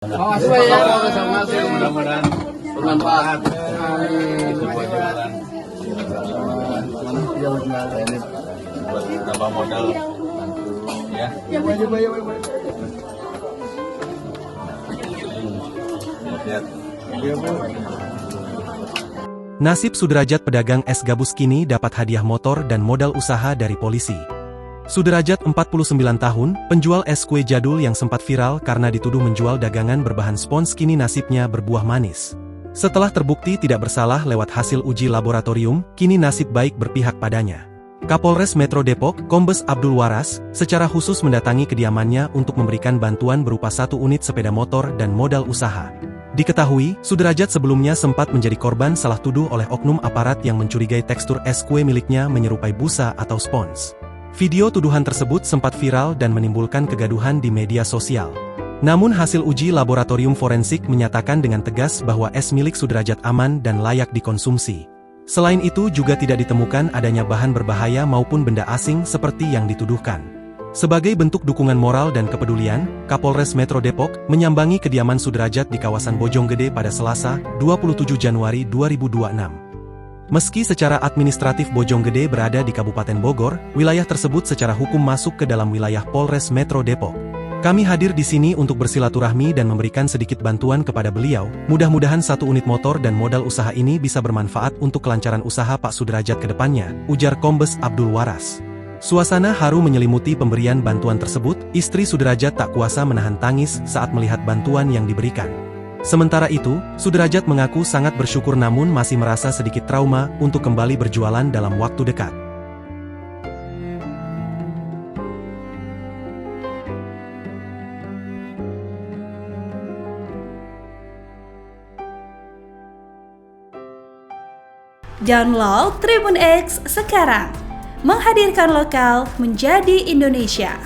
Makasih ya, masing-masing. Mudah-mudahan bermanfaat. Sebuah jualan. Ini buat tambah modal. Ya. Lihat. Nasib Sudrajat pedagang es gabus kini dapat hadiah motor dan modal usaha dari polisi. Sudrajat 49 tahun, penjual es kue jadul yang sempat viral karena dituduh menjual dagangan berbahan spons kini nasibnya berbuah manis. Setelah terbukti tidak bersalah lewat hasil uji laboratorium, kini nasib baik berpihak padanya. Kapolres Metro Depok, Kombes Abdul Waras, secara khusus mendatangi kediamannya untuk memberikan bantuan berupa 1 unit sepeda motor dan modal usaha. Diketahui, Sudrajat sebelumnya sempat menjadi korban salah tuduh oleh oknum aparat yang mencurigai tekstur es kue miliknya menyerupai busa atau spons. Video tuduhan tersebut sempat viral dan menimbulkan kegaduhan di media sosial. Namun hasil uji laboratorium forensik menyatakan dengan tegas bahwa es milik Sudrajat aman dan layak dikonsumsi. Selain itu juga tidak ditemukan adanya bahan berbahaya maupun benda asing seperti yang dituduhkan. Sebagai bentuk dukungan moral dan kepedulian, Kapolres Metro Depok menyambangi kediaman Sudrajat di kawasan Bojonggede pada Selasa, 27 Januari 2026. Meski secara administratif Bojonggede berada di Kabupaten Bogor, wilayah tersebut secara hukum masuk ke dalam wilayah Polres Metro Depok. Kami hadir di sini untuk bersilaturahmi dan memberikan sedikit bantuan kepada beliau. Mudah-mudahan 1 unit motor dan modal usaha ini bisa bermanfaat untuk kelancaran usaha Pak Sudrajat ke depannya, ujar Kombes Abdul Waras. Suasana haru menyelimuti pemberian bantuan tersebut. Istri Sudrajat tak kuasa menahan tangis saat melihat bantuan yang diberikan. Sementara itu, Sudrajat mengaku sangat bersyukur namun masih merasa sedikit trauma untuk kembali berjualan dalam waktu dekat. Download Tribun X sekarang, menghadirkan lokal menjadi Indonesia.